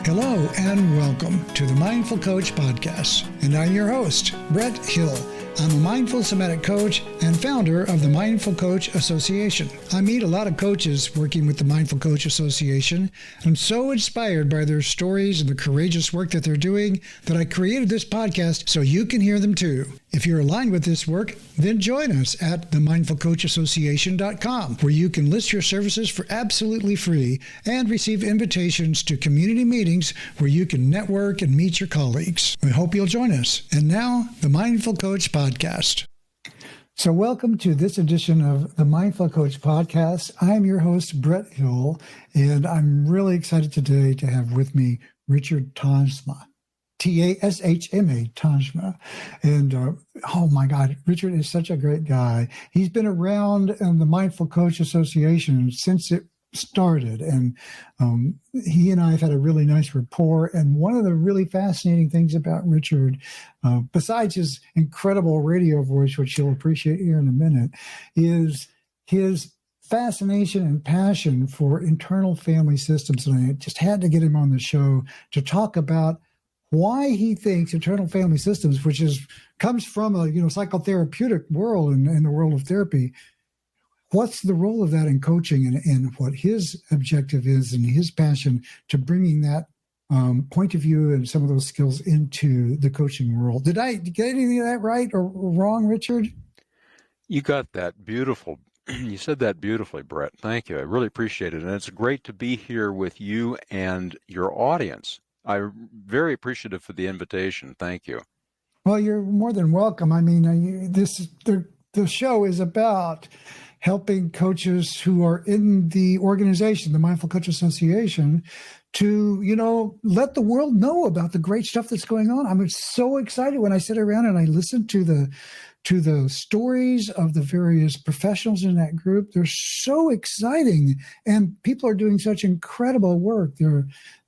Hello and welcome to the Mindful Coach Podcast. And I'm your host, Brett Hill. I'm a mindful somatic coach and founder of the Mindful Coach Association. I meet a lot of coaches working with the Mindful Coach Association. I'm so inspired by their stories and the courageous work that they're doing that I created this podcast so you can hear them too. If you're aligned with this work, then join us at themindfulcoachassociation.com, where you can list your services for absolutely free and receive invitations to community meetings where you can network and meet your colleagues. We hope you'll join us. And now, the Mindful Coach Podcast. So welcome to this edition of the Mindful Coach Podcast. I'm your host, Brett Hill, and I'm really excited today to have with me Richard Tashma. T-A-S-H-M-A, Tashma. And oh my God, Richard is such a great guy. He's been around in the Mindful Coach Association since it started. And he and I have had a really nice rapport. And one of the really fascinating things about Richard, besides his incredible radio voice, which you'll appreciate here in a minute, is his fascination and passion for internal family systems. And I just had to get him on the show to talk about why he thinks internal family systems, which comes from a psychotherapeutic world and the world of therapy, what's the role of that in coaching and what his objective is and his passion to bringing that point of view and some of those skills into the coaching world. Did I get anything of that right or wrong, Richard? You got that beautiful. You said that beautifully, Brett. Thank you. I really appreciate it. And it's great to be here with you and your audience. I'm very appreciative for the invitation. Thank you. Well, you're more than welcome. I mean, the show is about helping coaches who are in the organization, the Mindful Coach Association, to, let the world know about the great stuff that's going on. I'm so excited when I sit around and I listen to the stories of the various professionals in that group. They're so exciting, and people are doing such incredible work.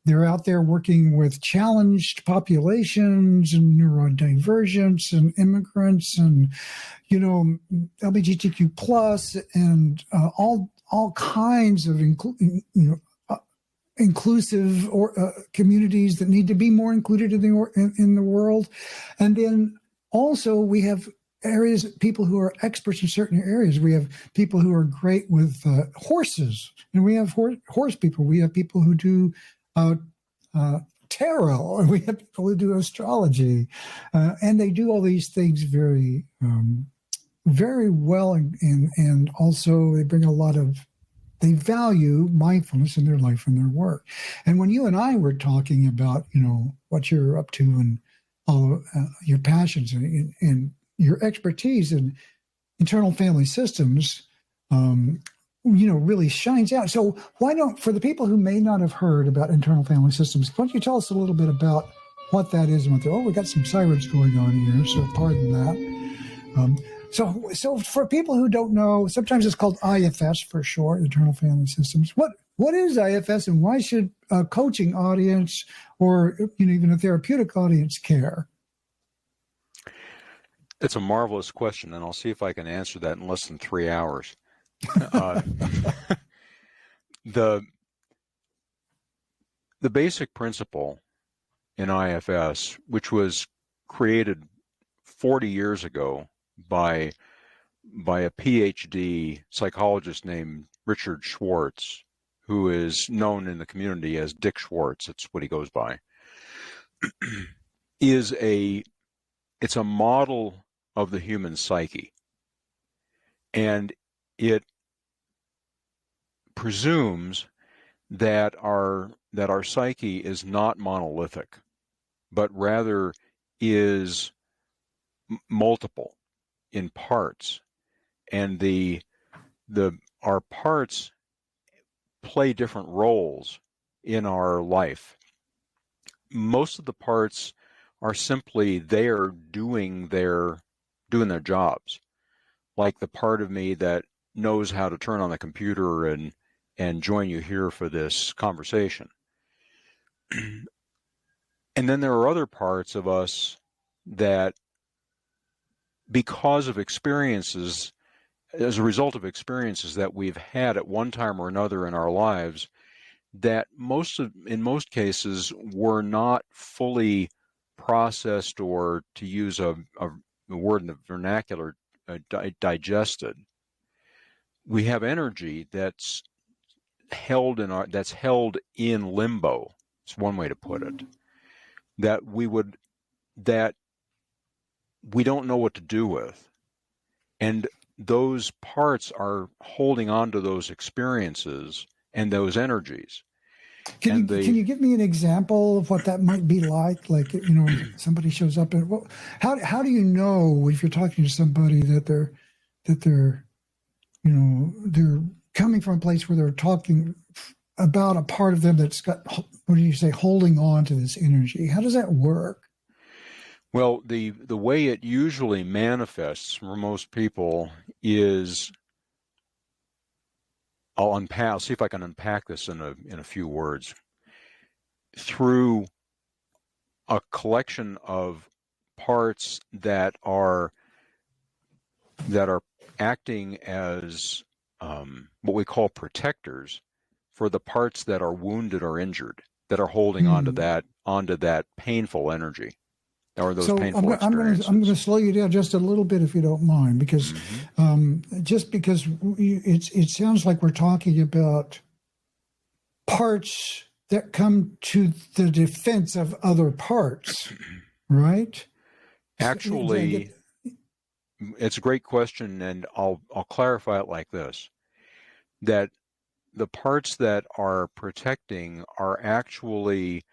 They're out there working with challenged populations and neurodivergence and immigrants and, LGBTQ plus and all kinds of inclusive communities that need to be more included in the world. And then also we have people who are experts in certain areas. We have people who are great with horses, and we have horse people. We have people who do tarot, and we have people who do astrology, and they do all these things very, very well, and also they bring they value mindfulness in their life and their work. And when you and I were talking about, what you're up to and all your passions and your expertise in internal family systems, really shines out. So why don't, for the people who may not have heard about internal family systems, why don't you tell us a little bit about what that is and we've got some sirens going on here, so pardon that. So for people who don't know, sometimes it's called IFS for short, internal family systems. What is IFS, and why should a coaching audience or even a therapeutic audience care? It's a marvelous question, and I'll see if I can answer that in less than 3 hours. The basic principle in IFS, which was created 40 years ago by a PhD psychologist named Richard Schwartz, who is known in the community as Dick Schwartz, it's what he goes by, it's a model of the human psyche. And it presumes that our psyche is not monolithic, but rather is multiple in parts, and our parts play different roles in our life. Most of the parts are simply there doing their jobs, like the part of me that knows how to turn on the computer and join you here for this conversation. And then there are other parts of us that, because of experiences, as a result of experiences that we've had at one time or another in our lives, that in most cases were not fully processed, or to use a word in the vernacular, digested. We have energy that's held in limbo. It's one way to put it. That we don't know what to do with, and those parts are holding on to those experiences and those energies. Can you give me an example of what that might be like? Like, somebody shows up and how do you know if you're talking to somebody that they're they're coming from a place where they're talking about a part of them that's got, what do you say, holding on to this energy? How does that work? Well, the way it usually manifests for most people is, I'll see if I can unpack this in a few words. Through a collection of parts that are acting as what we call protectors for the parts that are wounded or injured, that are holding onto that painful energy or those painful experiences. I'm going to slow you down just a little bit, if you don't mind, because just because it sounds like we're talking about parts that come to the defense of other parts, right? Actually, it's a great question, and I'll clarify it like this: that the parts that are protecting are actually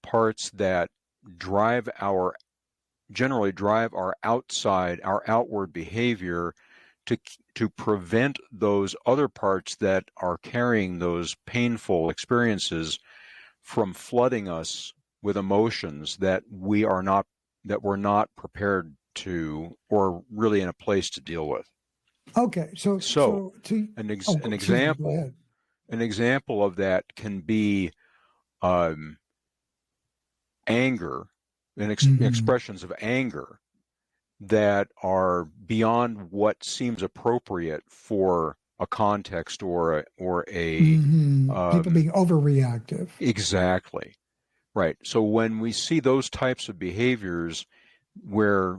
parts that generally drive our outward behavior to prevent those other parts that are carrying those painful experiences from flooding us with emotions that we're not prepared to, or really in a place to deal with. Okay, an example of that can be anger and expressions of anger that are beyond what seems appropriate for a context or a people being overreactive. Exactly. Right. So when we see those types of behaviors where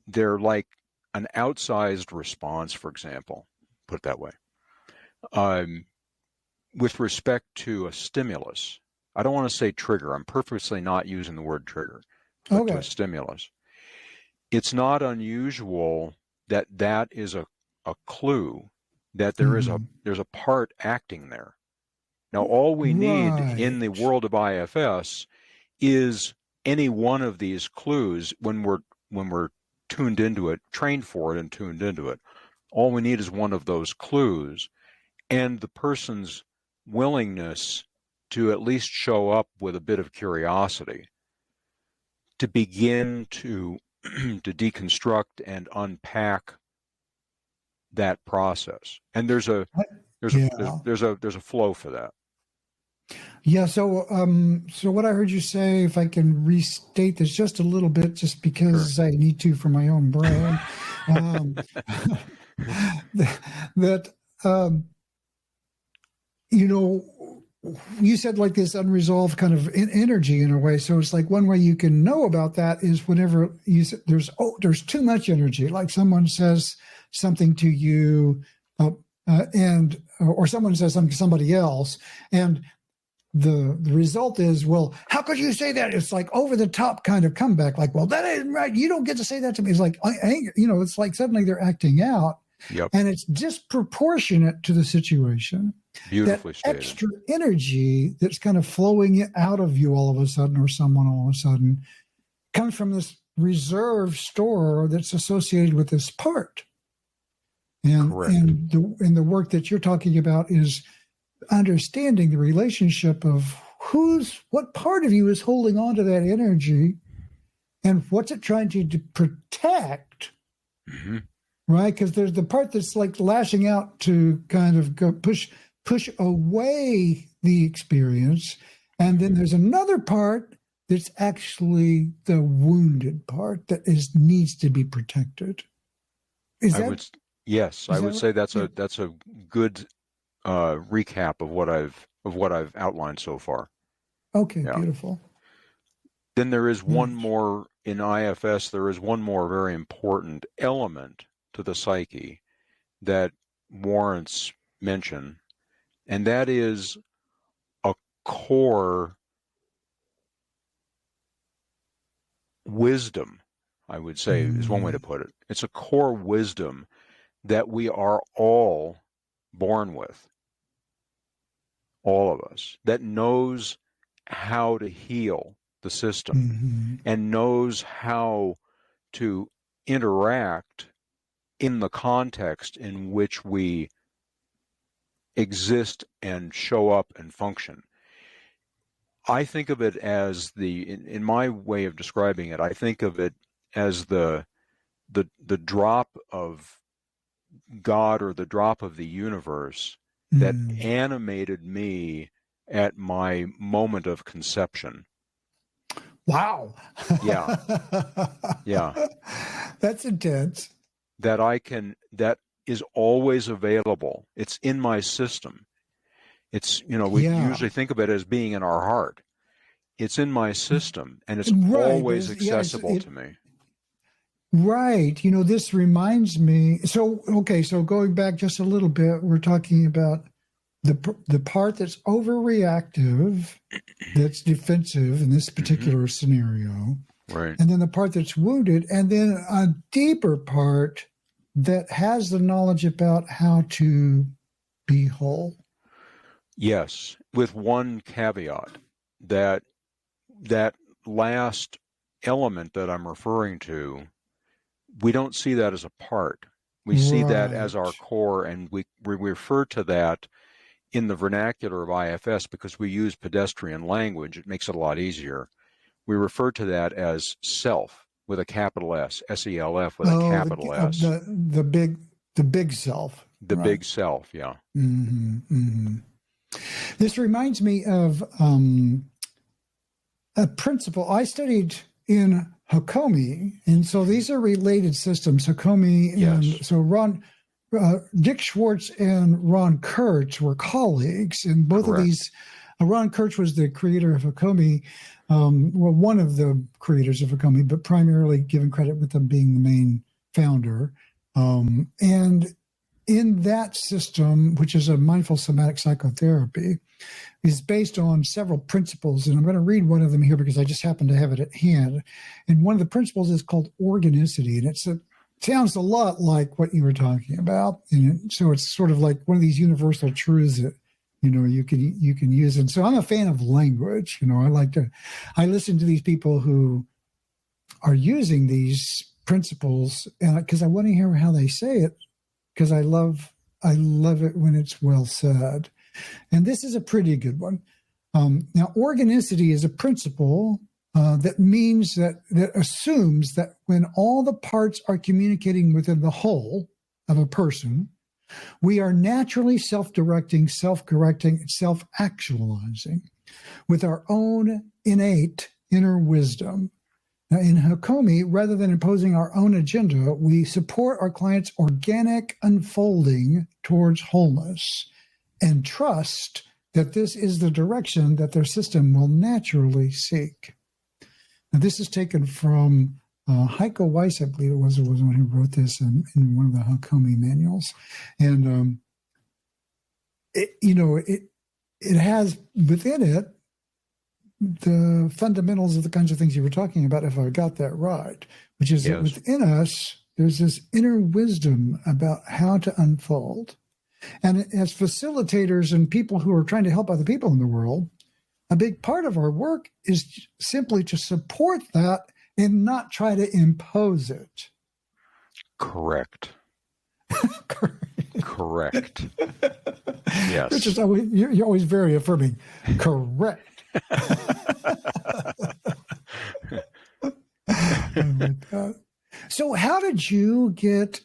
they're like an outsized response, for example, put it that way, with respect to a stimulus, I don't want to say trigger. I'm purposely not using the word trigger, but to a stimulus. It's not unusual that is a clue that there's a part acting there. Now, all we need in the world of IFS is any one of these clues when we're tuned into it, trained for it and tuned into it. All we need is one of those clues and the person's willingness to at least show up with a bit of curiosity to begin to deconstruct and unpack that process. And there's a flow for that. Yeah. So what I heard you say, if I can restate this just a little bit, just because I need to for my own brain, you said like this unresolved kind of energy in a way. So it's like one way you can know about that is whenever there's too much energy, like someone says something to you, or someone says something to somebody else, and the result is, well, how could you say that? It's like over the top kind of comeback, like, well, that isn't right. You don't get to say that to me. It's like anger. It's like suddenly they're acting out, and it's disproportionate to the situation. Beautifully that stated. Extra energy that's kind of flowing out of you all of a sudden, or someone all of a sudden, comes from this reserve store that's associated with this part. And the work that you're talking about is understanding the relationship of what part of you is holding on to that energy and what's it trying to protect, right? Because there's the part that's like lashing out to kind of go push away the experience, and then there's another part that's actually the wounded part that needs to be protected. I would say that's a good recap of what I've of what I've outlined so far. Okay, Yeah. beautiful. Then there is one Nice. more in IFS. There is one more very important element to the psyche that warrants mention, and that is a core wisdom, I would say, is one way to put it. It's a core wisdom that we are all born with, all of us, that knows how to heal the system Mm-hmm. and knows how to interact in the context in which we exist and show up and function. I think of it as in my way of describing it, I think of it as the drop of God or the drop of the universe that Mm. animated me at my moment of conception. Wow. Yeah, yeah. That's intense. That is always available. It's in my system. It's, we Yeah. usually think of it as being in our heart. It's in my system, and it's Right. always accessible to me. Right. This reminds me. So, okay. So going back just a little bit, we're talking about the part that's overreactive, that's defensive in this particular scenario, Right. and then the part that's wounded, and then a deeper part that has the knowledge about how to be whole. Yes, with one caveat that that last element that I'm referring to, we don't see that as a part. We see that as our Right. core, and we refer to that in the vernacular of IFS because we use pedestrian language. It makes it a lot easier. We refer to that as self with a capital S, SELF with a Oh, capital S. the big self. The Right. big self, yeah. Mm-hmm, mm-hmm. This reminds me of a principle I studied in Hakomi, and so these are related systems. Hakomi and Yes. so Dick Schwartz and Ron Kurtz were colleagues, and both of Correct. these. Ron Kurtz was the creator of Hakomi, one of the creators of Hakomi, but primarily given credit with them being the main founder. And in that system, which is a mindful somatic psychotherapy, is based on several principles. And I'm going to read one of them here because I just happen to have it at hand. And one of the principles is called organicity. And it sounds a lot like what you were talking about. And so it's sort of like one of these universal truths that, you can use. And so I'm a fan of language. I listen to these people who are using these principles because I want to hear how they say it, because I love it when it's well said. And this is a pretty good one. Now, organicity is a principle that means that assumes that when all the parts are communicating within the whole of a person, we are naturally self-directing, self-correcting, and self-actualizing with our own innate inner wisdom. Now, in Hakomi, rather than imposing our own agenda, we support our clients' organic unfolding towards wholeness and trust that this is the direction that their system will naturally seek. Now, this is taken from Heiko Weiss, I believe it was the one who wrote this in one of the Hakomi manuals. And, it has within it the fundamentals of the kinds of things you were talking about, if I got that right, which is that within us, there's this inner wisdom about how to unfold. And as facilitators and people who are trying to help other people in the world, a big part of our work is simply to support that and not try to impose it. Correct. Correct. Yes. Which is you're always very affirming. Correct. So how did you get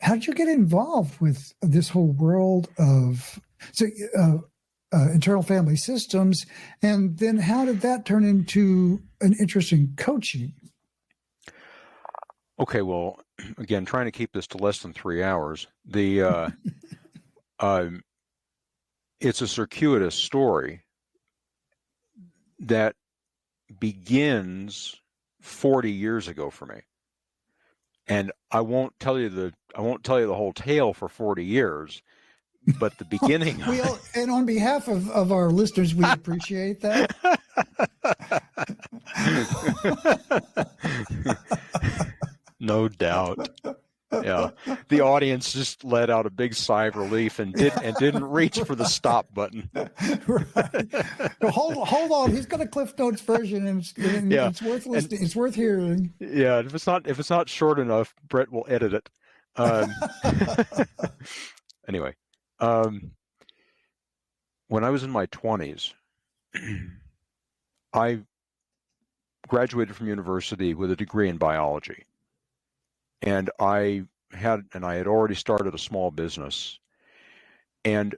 involved with this whole world of internal family systems, and then how did that turn into an interest in coaching? Okay, well, again, trying to keep this to less than 3 hours. The it's a circuitous story that begins 40 years ago for me. And I won't tell you the whole tale for 40 years, but the beginning. And on behalf of our listeners, we appreciate that. No doubt. Yeah, the audience just let out a big sigh of relief and didn't reach for the stop button. Right. Hold on. He's got a Cliff Notes version, and it's worth listening. It's worth hearing. Yeah, if it's not short enough, Brett will edit it. Anyway, when I was in my 20s, I graduated from university with a degree in biology. And I had already started a small business and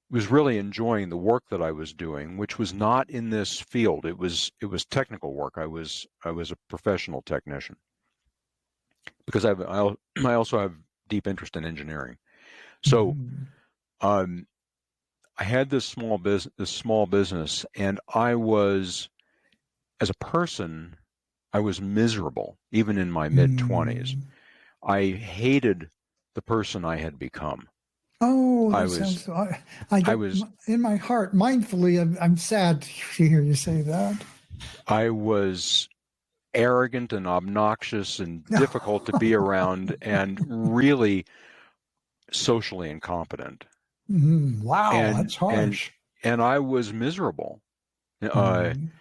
was really enjoying the work that I was doing, which was not in this field. It was technical work. I was a professional technician because I also have deep interest in engineering. So I had this small business, and I was, as a person, I was miserable even in my mid-20s. I hated the person I had become. Oh, that sounds. I was in my heart, mindfully, I'm sad to hear you say that. I was arrogant and obnoxious and difficult to be around, and really socially incompetent. Wow, that's harsh. And I was miserable. And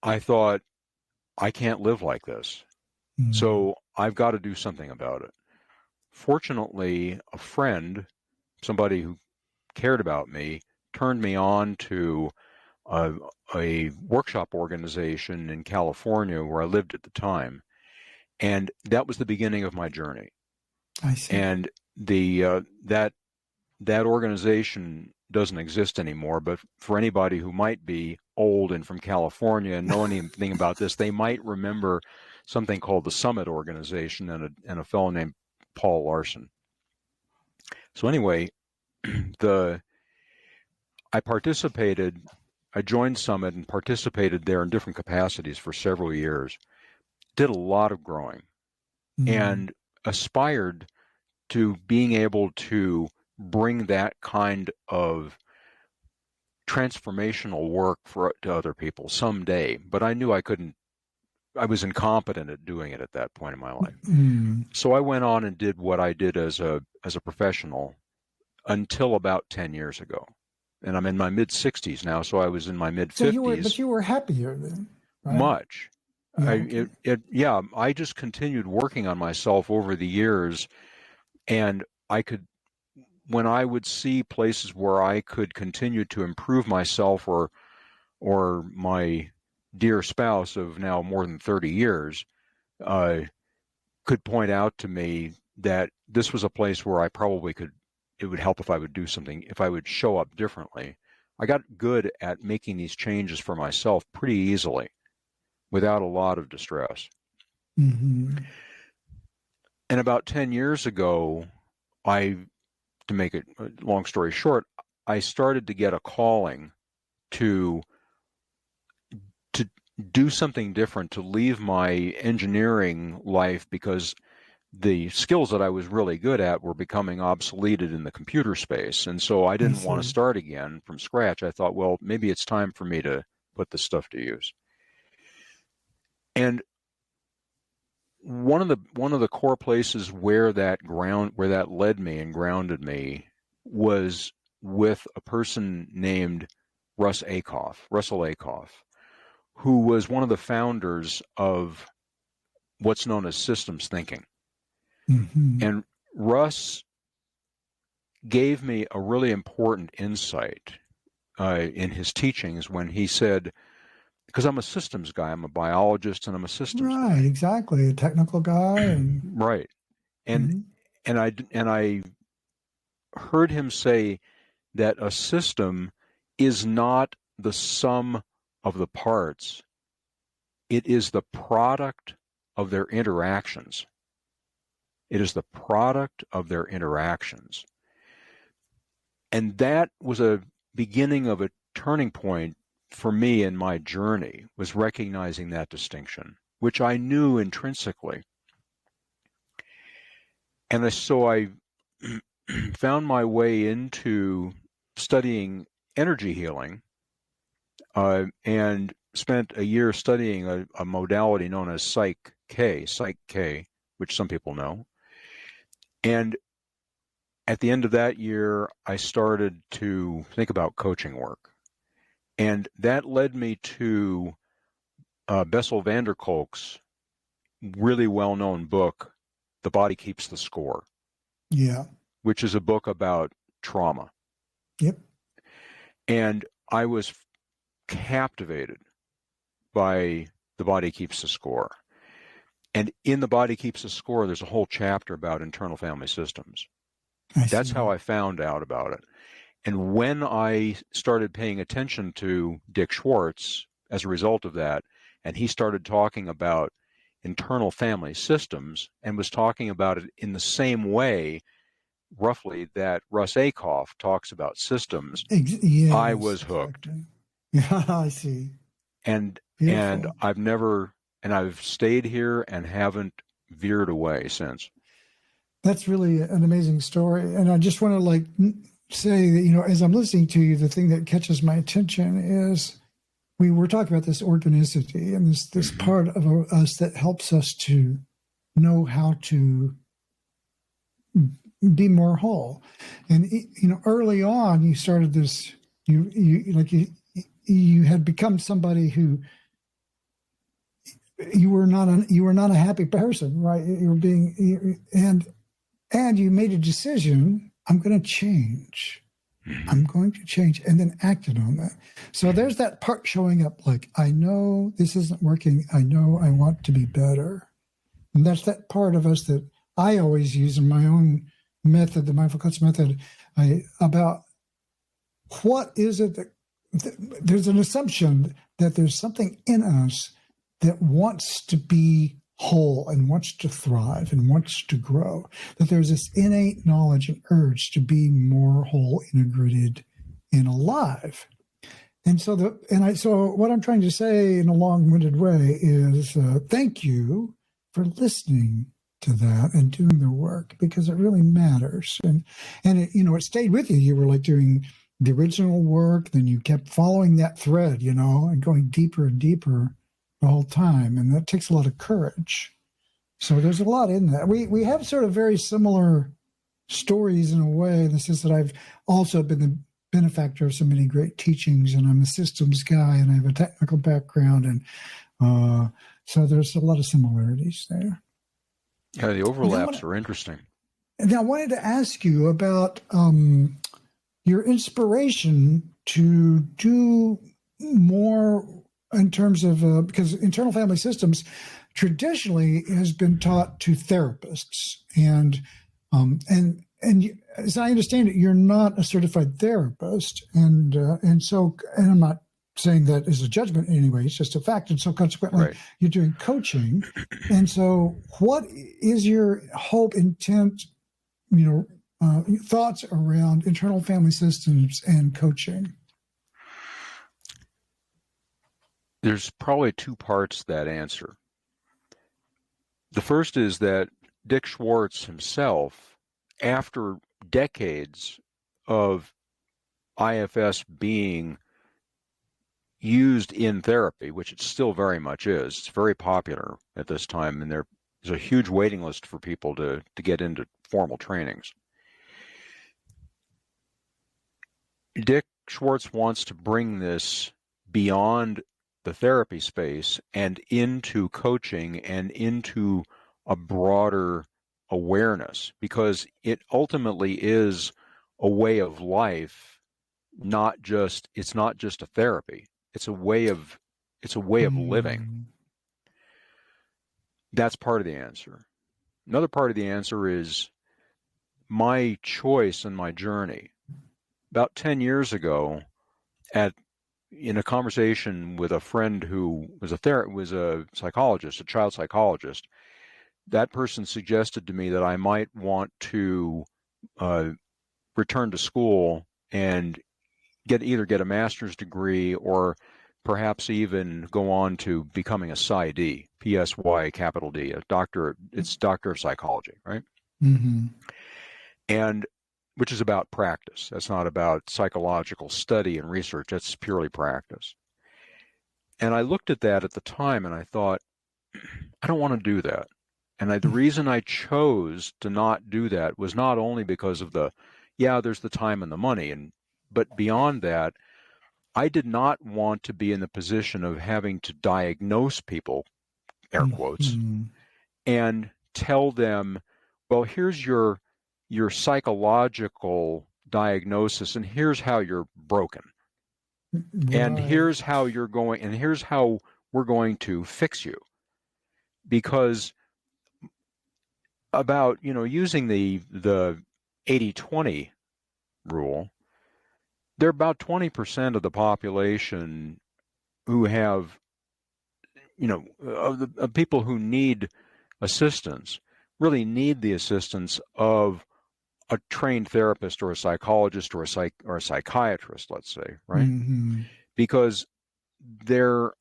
I thought, I can't live like this. So I've got to do something about it. Fortunately, a friend, somebody who cared about me, turned me on to a workshop organization in California where I lived at the time. And that was the beginning of my journey. I see. And that organization doesn't exist anymore, but for anybody who might be old and from California and know anything about this, they might remember something called the Summit Organization and a fellow named Paul Larson. So anyway, I joined Summit and participated there in different capacities for several years, did a lot of growing, and aspired to being able to bring that kind of transformational work to other people someday. But I knew I couldn't. I was incompetent at doing it at that point in my life. So I went on and did what I did as a professional until about 10 years ago. And I'm in my mid-60s now, so I was in my mid-50s. But you were happier then, right? Much. Yeah, I just continued working on myself over the years, and when I would see places where I could continue to improve myself or my dear spouse of now more than 30 years could point out to me that this was a place where I probably it would help if I would do something, if I would show up differently. I got good at making these changes for myself pretty easily without a lot of distress. And about 10 years ago, to make it a long story short, I started to get a calling to do something different, to leave my engineering life, because the skills that I was really good at were becoming obsoleted in the computer space. And so I didn't want to start again from scratch. I thought, well, maybe it's time for me to put this stuff to use. And one of the core places where that led me and grounded me was with a person named Russell Ackoff, who was one of the founders of what's known as systems thinking. And Russ gave me a really important insight in his teachings when he said, because I'm a systems guy, I'm a biologist and I'm a systems guy. Right, exactly, a technical guy. Right. And I heard him say that a system is not the sum of the parts. It is the product of their interactions. It is the product of their interactions. And that was a beginning of a turning point for me in my journey, was recognizing that distinction, which I knew intrinsically. And so I found my way into studying energy healing, and spent a year studying a modality known as Psych-K, which some people know. And at the end of that year, I started to think about coaching work. And that led me to Bessel van der Kolk's really well-known book, The Body Keeps the Score. Yeah. Which is a book about trauma. Yep. And I was captivated by The Body Keeps the Score. And in The Body Keeps the Score, there's a whole chapter about internal family systems. That's how I found out about it. And when I started paying attention to Dick Schwartz as a result of that, and he started talking about internal family systems and was talking about it in the same way, roughly, that Russ Akoff talks about systems, yes, I was hooked. Exactly. Yeah, I see. And I've stayed here and haven't veered away since. That's really an amazing story. And I just want to say that, as I'm listening to you, the thing that catches my attention is we were talking about this organicity and this part of us that helps us to know how to be more whole. And early on, you started this. You had become somebody who you were not a happy person, right? You were being and you made a decision. I'm going to change. I'm going to change, and then acted on that. So there's that part showing up. Like, I know this isn't working. I know I want to be better, and that's that part of us that I always use in my own method, the mindful coach method, about what is it that there's an assumption that there's something in us that wants to be whole and wants to thrive and wants to grow, that there's this innate knowledge and urge to be more whole, integrated, and alive. And so what I'm trying to say in a long-winded way is thank you for listening to that and doing the work, because it really matters. And it stayed with you. You were like doing the original work, then you kept following that thread, and going deeper and deeper the whole time. And that takes a lot of courage. So there's a lot in that. We have sort of very similar stories in a way. This is that I've also been the benefactor of so many great teachings, and I'm a systems guy, and I have a technical background. And so there's a lot of similarities there. Yeah, the overlaps are interesting. And I wanted to ask you about your inspiration to do more in terms of, because internal family systems traditionally has been taught to therapists. And as I understand it, you're not a certified therapist. And I'm not saying that as a judgment in any way, it's just a fact. And so consequently, right, you're doing coaching. And so what is your hope, intent, thoughts around internal family systems and coaching? There's probably two parts to that answer. The first is that Dick Schwartz himself, after decades of IFS being used in therapy, which it still very much is, it's very popular at this time, and there's a huge waiting list for people to get into formal trainings. Dick Schwartz wants to bring this beyond the therapy space and into coaching and into a broader awareness, because it ultimately is a way of life, it's not just a therapy. It's a way of living. That's part of the answer. Another part of the answer is my choice and my journey. About 10 years ago, in a conversation with a friend who was a psychologist, a child psychologist, that person suggested to me that I might want to return to school and either get a master's degree or perhaps even go on to becoming a PsyD, P-S-Y capital D, a doctor. It's doctor of psychology, right? Mm-hmm. And which is about practice. That's not about psychological study and research. That's purely practice. And I looked at that at the time and I thought, I don't want to do that. And the reason I chose to not do that was not only because of there's the time and the money, but beyond that, I did not want to be in the position of having to diagnose people, air quotes, Mm-hmm. and tell them, well, here's your psychological diagnosis, and here's how you're broken, and here's how you're going, and here's how we're going to fix you. Because about, using the 80-20 rule, there are about 20% of the population who have, of people who need assistance, really need the assistance of a trained therapist or a psychologist or a psychiatrist, let's say, right? Mm-hmm. Because their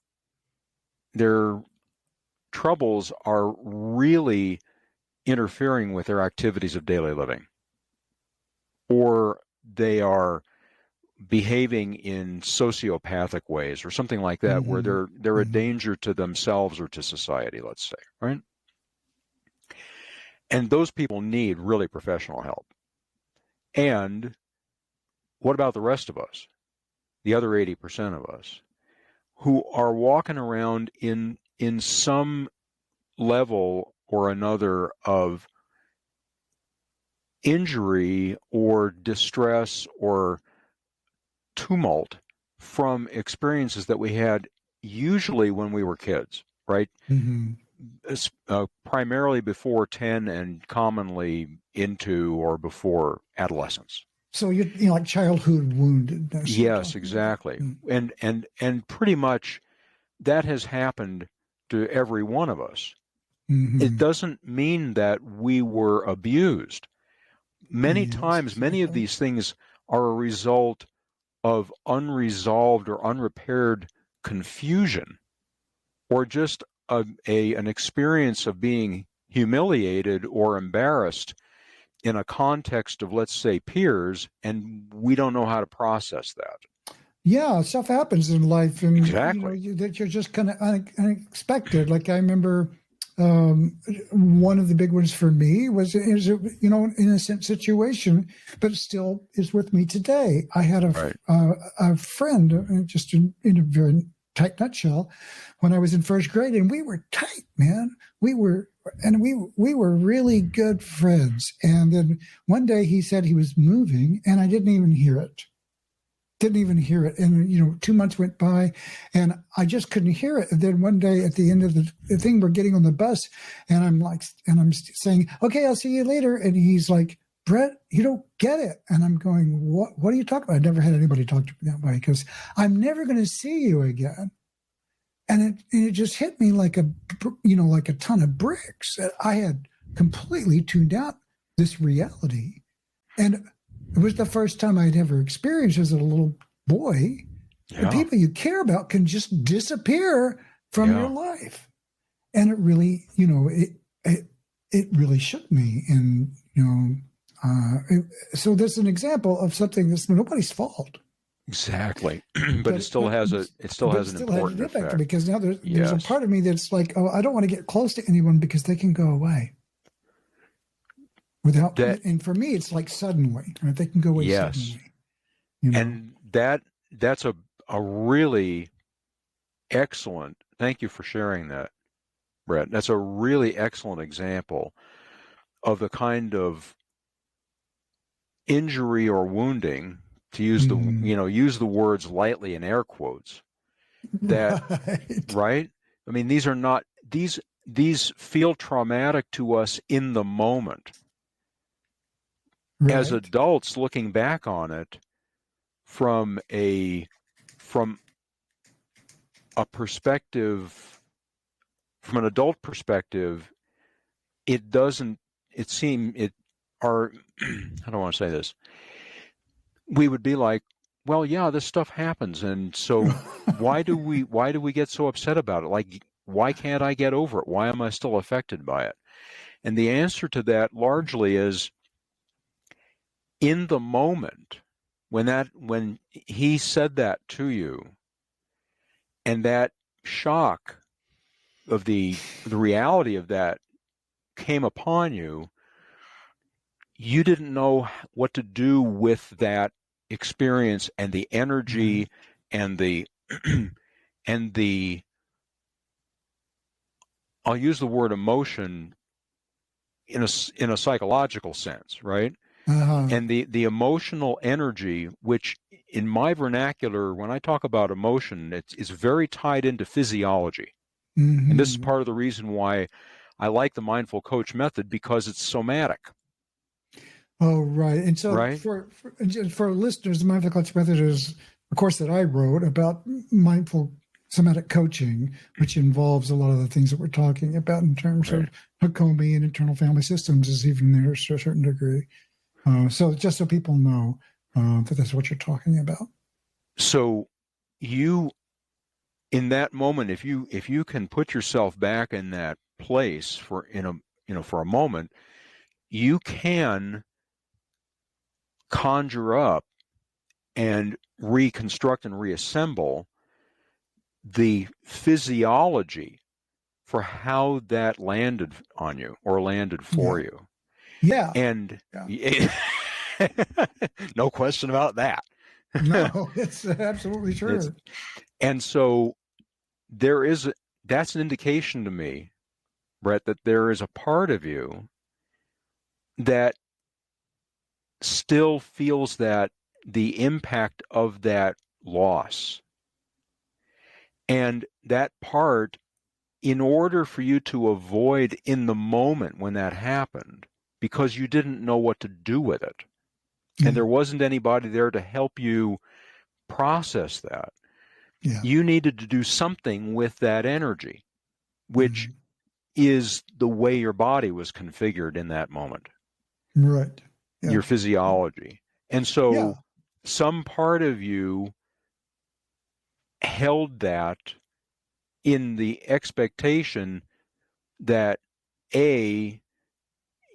troubles are really interfering with their activities of daily living, or they are behaving in sociopathic ways or something like that, Mm-hmm. where they're a Mm-hmm. danger to themselves or to society, let's say, right? And those people need really professional help. And what about the rest of us, the other 80% of us, who are walking around in some level or another of injury or distress or tumult from experiences that we had usually when we were kids, right? Mm-hmm. Primarily before 10 and commonly into or before adolescence. So you're like childhood woundedness. Yes, exactly. Mm-hmm. And pretty much that has happened to every one of us. Mm-hmm. It doesn't mean that we were abused. Many times, many of these things are a result of unresolved or unrepaired confusion, or just an experience of being humiliated or embarrassed in a context of, let's say, peers, and we don't know how to process that. Yeah, stuff happens in life, and Exactly. that you're just kind of unexpected. Like I remember, one of the big ones for me was an innocent situation, but it still is with me today. I had a friend, just in a very tight nutshell, when I was in first grade, and we were tight, man. We were really good friends. And then one day he said he was moving, and I didn't even hear it. And 2 months went by and I just couldn't hear it. And then one day at the end of the thing, we're getting on the bus and I'm saying, okay, I'll see you later. And he's like, Brett, you don't get it. And I'm going, what are you talking about? I never had anybody talk to me that way, because I'm never going to see you again. And it just hit me like a ton of bricks. I had completely tuned out this reality. And it was the first time I'd ever experienced as a little boy. Yeah. The people you care about can just disappear from your life. And it really, it really shook me. And, so there's an example of something that's nobody's fault. Exactly. but it still has an important effect. Because now there's a part of me that's like, oh, I don't want to get close to anyone because they can go away. Without that, and for me, it's like suddenly, right? They can go away suddenly. And that's a really excellent. Thank you for sharing that, Brett. That's a really excellent example of the kind of injury or wounding, to use use the words lightly in air quotes. That right? I mean, these are not these feel traumatic to us in the moment. Right. As adults looking back on it from a perspective, from an adult perspective, I don't want to say this. we would be like, well, yeah, this stuff happens, and so why do we get so upset about it? Like, why can't I get over it? Why am I still affected by it? And the answer to that largely is, in the moment when he said that to you, and that shock of the reality of that came upon you, you didn't know what to do with that experience and the energy and the and the I'll use the word emotion in a psychological sense, right? Uh-huh. And the emotional energy, which in my vernacular, when I talk about emotion, it's very tied into physiology. And this is Mm-hmm. part of the reason why I like the mindful coach method, because it's somatic, Oh, right. And so right? for listeners, the mindful coach method is a course that I wrote about mindful somatic coaching, which involves a lot of the things that we're talking about in terms Right. of Hakomi and internal family systems is even there to a certain degree. So just so people know that that's what you're talking about. So you, in that moment, if you can put yourself back in that place for a moment, you can conjure up and reconstruct and reassemble the physiology for how that landed on you or landed for Yeah. you. Yeah. And Yeah. no question about that. No, it's absolutely It's, true. and so that's an indication to me, Brett, that there is a part of you that still feels that the impact of that loss. And that part, in order for you to avoid in the moment when that happened, because you didn't know what to do with it, and Yeah. there wasn't anybody there to help you process that, Yeah. you needed to do something with that energy, which Mhm. is the way your body was configured in that moment, Right. Yeah. your physiology. And Yeah. so some part of you held that in the expectation that A,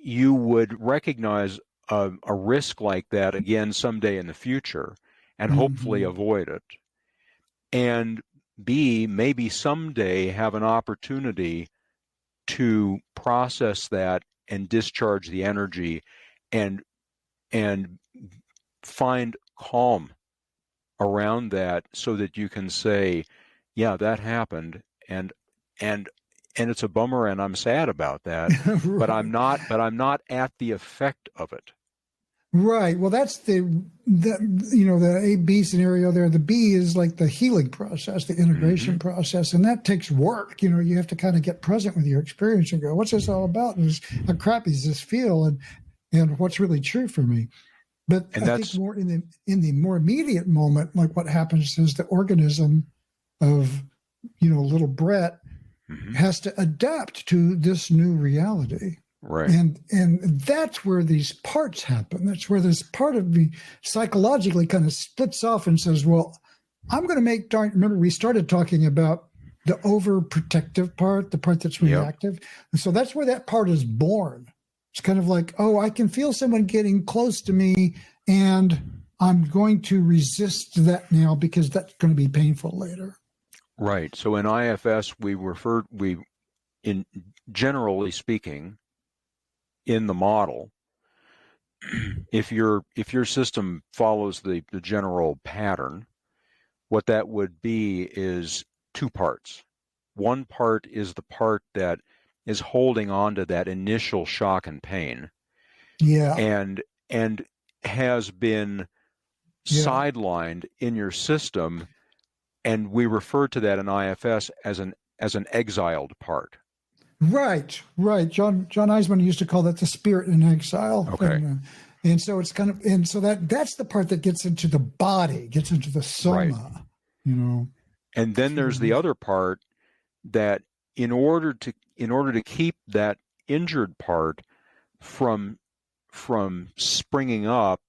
you would recognize a risk like that again someday in the future and hopefully Hmm. avoid it. And B, maybe someday have an opportunity to process that and discharge the energy and and find calm around that so that you can say, yeah, that happened, and and it's a bummer and I'm sad about that, but Right. I'm not at the effect of it. Right. Well, that's the A B scenario there. The B is like the healing process, the Mm-hmm. integration process, and that takes work. You have to kind of get present with your experience and go, "What's this all about? And how crappy does this feel? And what's really true for me?" But And I think that's more in the more immediate moment, like what happens is the organism of little Brett mm-hmm. has to adapt to this new reality. Right. And that's where these parts happen. That's where this part of me psychologically kind of splits off and says, well, I'm going to make remember we started talking about the overprotective part, the part that's Yep. reactive. And so that's where that part is born. It's kind of like, oh, I can feel someone getting close to me and I'm going to resist that now because that's going to be painful later. Right. So in IFS, in generally speaking, in the model, if your system follows the general pattern, what that would be is two parts. One part is the part that is holding on to that initial shock and pain, Yeah. and has been Yeah. sidelined in your system, and we refer to that in IFS as an exiled part. Right, right. John Eisman used to call that the spirit in exile, Okay. and so it's kind of and so that's the part that gets into the body, gets into the Right. soma, you know. And then there's the other part that in order to keep that injured part from springing up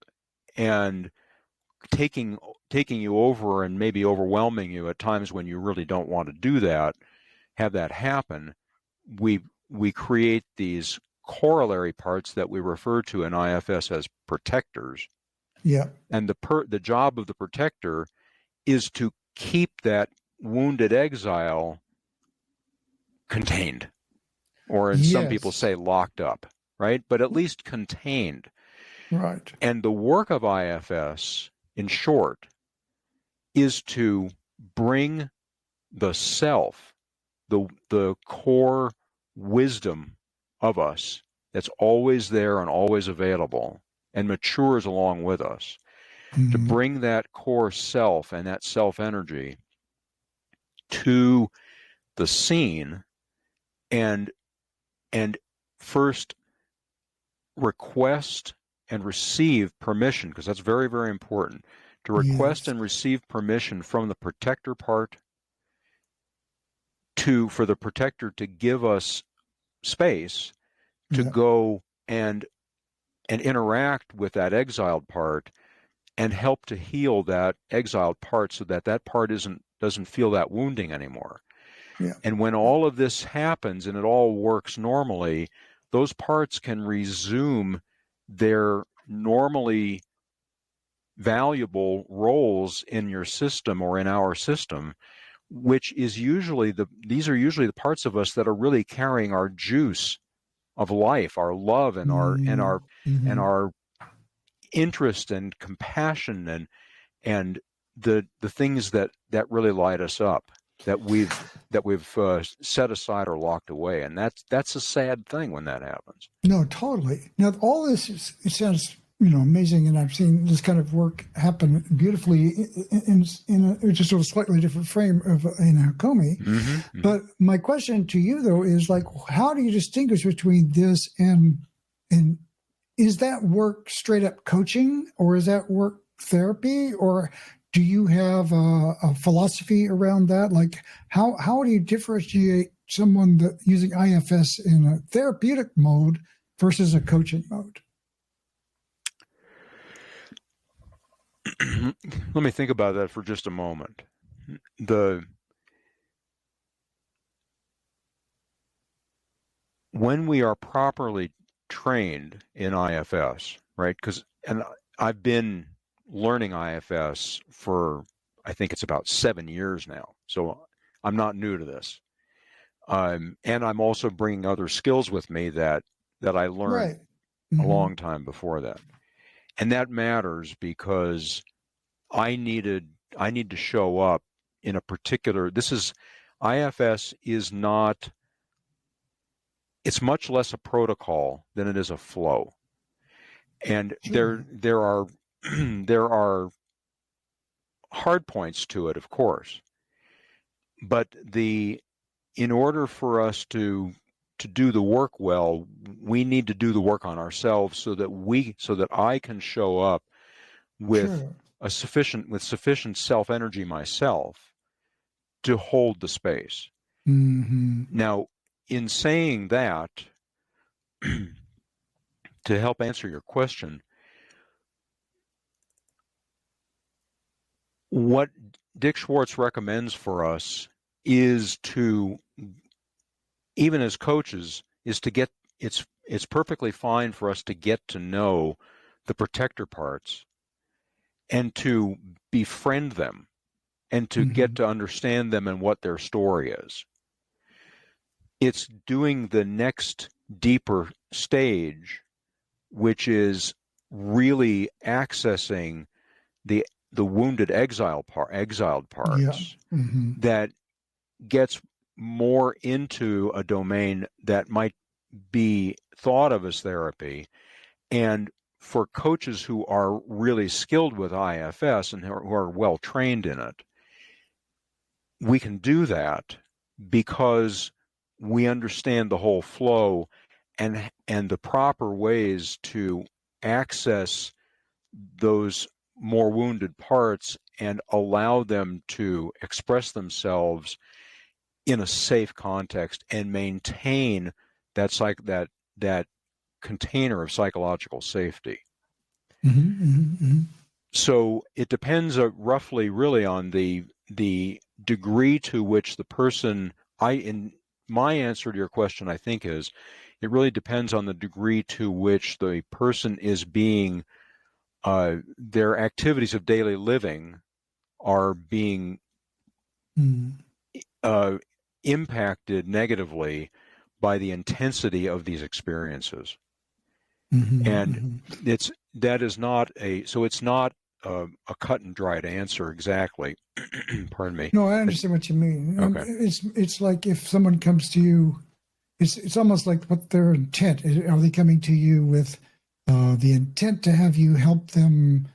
and taking you over and maybe overwhelming you at times when you really don't want to do that, have that happen, we create these corollary parts that we refer to in IFS as protectors. Yeah. And the job of the protector is to keep that wounded exile contained, or as some people say, locked up, right? But at least contained. Right. And the work of IFS, in short, is to bring the self, the core wisdom of us that's always there and always available and matures along with us, to bring that core self and that self energy to the scene and first request and receive permission, because that's very, very important, to request and receive permission from the protector part for the protector to give us space to go and interact with that exiled part and help to heal that exiled part so that that part doesn't feel that wounding anymore. Yeah. And when all of this happens and it all works normally, those parts can resume their normally valuable roles in your system or in our system, which is usually these are usually the parts of us that are really carrying our juice of life, our love and our interest and compassion and the things that really light us up, that we've set aside or locked away. And that's a sad thing when that happens. No, totally. Now, all this it sounds amazing, and I've seen this kind of work happen beautifully in just a slightly different frame in Hakomi. Mm-hmm. But my question to you, though, is like, how do you distinguish between this and is that work straight up coaching, or is that work therapy, or do you have a philosophy around that? Like, how do you differentiate someone that using IFS in a therapeutic mode versus a coaching mode? Let me think about that for just a moment. When we are properly trained in IFS, right? And I've been learning IFS for, I think it's about 7 years now. So I'm not new to this. And I'm also bringing other skills with me that I learned a long time before that. And that matters because I need to show up in a particular, IFS is not, it's much less a protocol than it is a flow. And there are hard points to it, of course. But in order for us to do the work well, we need to do the work on ourselves so that I can show up with sufficient self-energy myself to hold the space. Mm-hmm. Now, in saying that, to help answer your question, what Dick Schwartz recommends for us is to, even as coaches, is to get, it's perfectly fine for us to get to know the protector parts and to befriend them and to get to understand them and what their story is. It's doing the next deeper stage, which is really accessing the wounded exiled parts that gets more into a domain that might be thought of as therapy. And for coaches who are really skilled with IFS and who are well trained in it, we can do that because we understand the whole flow and the proper ways to access those more wounded parts and allow them to express themselves in a safe context and maintain that container of psychological safety. So it depends roughly really on the degree to which the person, in my answer to your question, I think is, it really depends on the degree to which the person is being, their activities of daily living are being impacted negatively by the intensity of these experiences. And that is not it's not a cut and dried answer exactly. Pardon me. No, I understand what you mean. Okay. It's like if someone comes to you, it's almost like what their intent is. Are they coming to you with the intent to have you help them,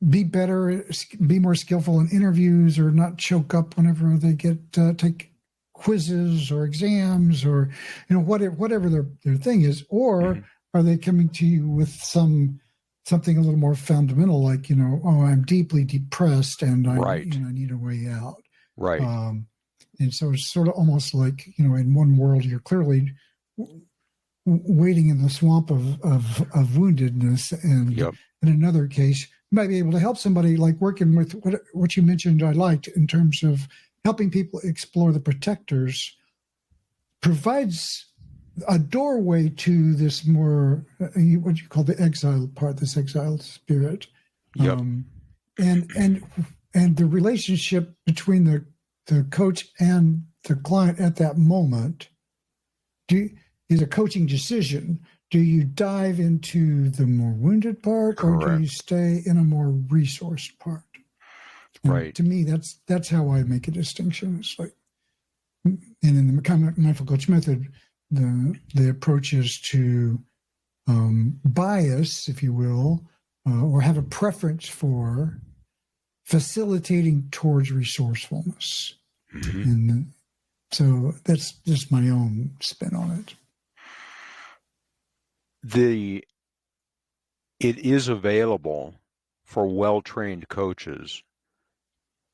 be better, be more skillful in interviews, or not choke up whenever they get take quizzes or exams, or whatever their thing is, or are they coming to you with something a little more fundamental, like oh, I'm deeply depressed and I need a way out, right? And so it's sort of almost like in one world you're clearly wading in the swamp of woundedness, and Yep. in another case you might be able to help somebody, like working with what you mentioned I liked in terms of helping people explore the protectors, provides a doorway to this more what you call the exiled part, this exiled spirit. Yep. And the relationship between the coach and the client at that moment is a coaching decision. Do you dive into the more wounded part, Correct. or do you stay in a more resourced part? Right. And to me, that's how I make a distinction. It's like, and in the mindful coach method, the approach is to bias, if you will, or have a preference for facilitating towards resourcefulness. And so that's just my own spin on it. It is available for well-trained coaches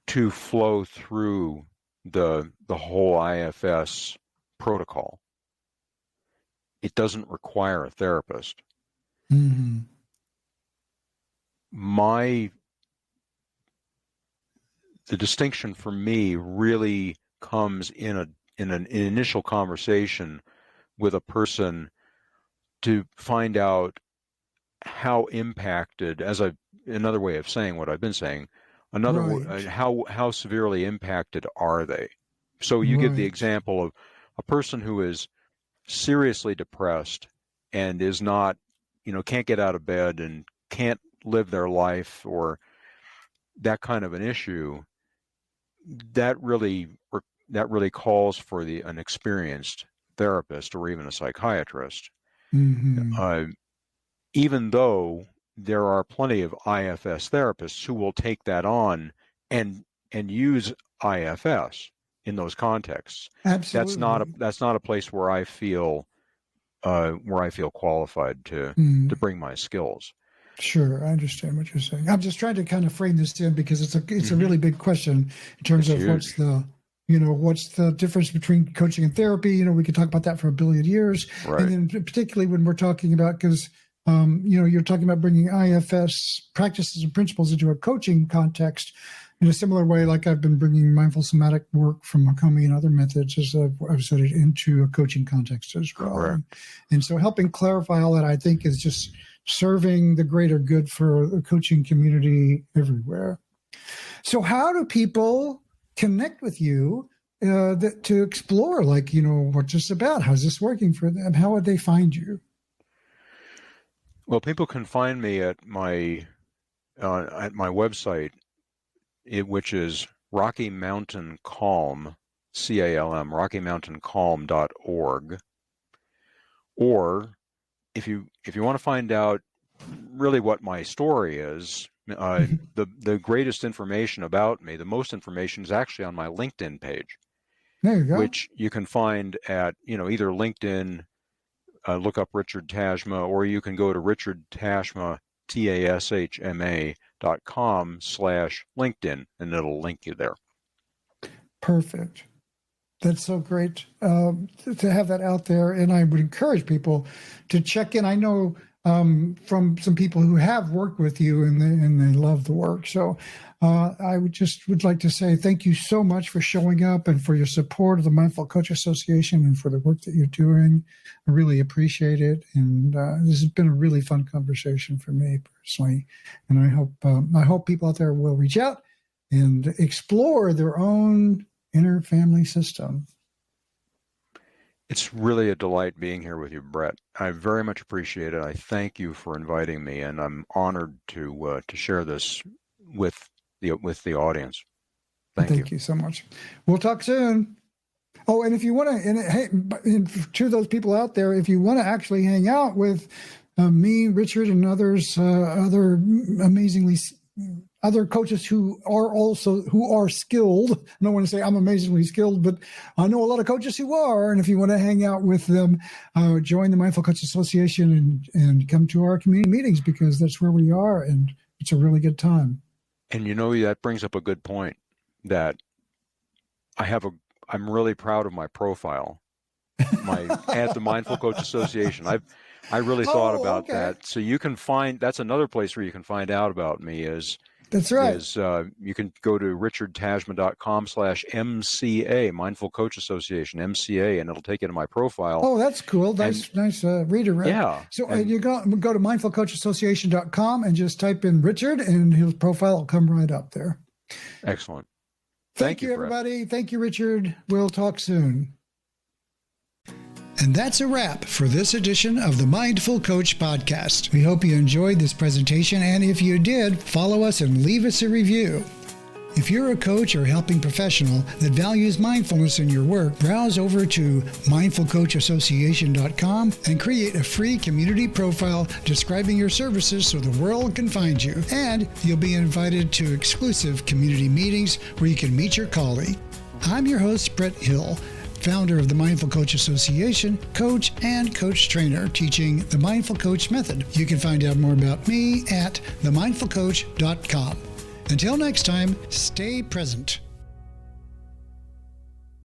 to flow through the whole IFS protocol. It doesn't require a therapist. The distinction for me really comes in an initial conversation with a person to find out how impacted, another way of saying what I've been saying, how severely impacted are they? So you give the example of a person who is seriously depressed and is not, can't get out of bed and can't live their life, or that kind of an issue. That really calls for an experienced therapist or even a psychiatrist. Even though there are plenty of IFS therapists who will take that on and use IFS in those contexts. Absolutely. That's not a place where I feel qualified to bring my skills. Sure, I understand what you're saying. I'm just trying to kind of frame this in because it's a really big question in terms of what's the difference between coaching and therapy. We could talk about that for a billion years, and then particularly when we're talking about, because you're talking about bringing IFS practices and principles into a coaching context in a similar way, like I've been bringing mindful somatic work from Hakomi and other methods as I've said it into a coaching context as well. And so helping clarify all that, I think, is just serving the greater good for the coaching community everywhere. So how do people connect with you to explore, what's this about? How's this working for them? How would they find you? Well, people can find me at my website, which is Rocky Mountain Calm, CALM, RockyMountainCalm.org. Or if you want to find out really what my story is, the greatest information about me, the most information, is actually on my LinkedIn page. There you go. Which you can find at either LinkedIn, look up Richard Tashma, or you can go to richardtashma, TASHMA.com/LinkedIn, and it'll link you there. Perfect. That's so great to have that out there. And I would encourage people to check in. I know from some people who have worked with you and they love the work. So I would like to say thank you so much for showing up and for your support of the Mindful Coach Association and for the work that you're doing. I really appreciate it. And this has been a really fun conversation for me personally. And I hope people out there will reach out and explore their own inner family system. It's really a delight being here with you, Brett. I very much appreciate it. I thank you for inviting me, and I'm honored to share this with the audience. Thank you so much. We'll talk soon. Oh, and if you want to, and to those people out there, if you want to actually hang out with me, Richard, and others, other coaches who are skilled. I don't want to say I'm amazingly skilled, but I know a lot of coaches who are. And if you want to hang out with them, join the Mindful Coach Association and come to our community meetings, because that's where we are, and it's a really good time. And that brings up a good point, that I'm really proud of my profile, at the Mindful Coach Association. I really thought about that. So you can that's another place where you can find out about me That's right. You can go to richardtashma.com/MCA, Mindful Coach Association, MCA, and it'll take you to my profile. Oh, that's cool. Nice redirect. Yeah. So you go to mindfulcoachassociation.com and just type in Richard, and his profile will come right up there. Excellent. Thank you, everybody. Brett. Thank you, Richard. We'll talk soon. And that's a wrap for this edition of the Mindful Coach Podcast. We hope you enjoyed this presentation, and if you did, follow us and leave us a review. If you're a coach or helping professional that values mindfulness in your work, browse over to mindfulcoachassociation.com and create a free community profile describing your services so the world can find you. And you'll be invited to exclusive community meetings where you can meet your colleague. I'm your host, Brett Hill, founder of the Mindful Coach Association, coach and coach trainer teaching the Mindful Coach method. You can find out more about me at themindfulcoach.com. Until next time, stay present.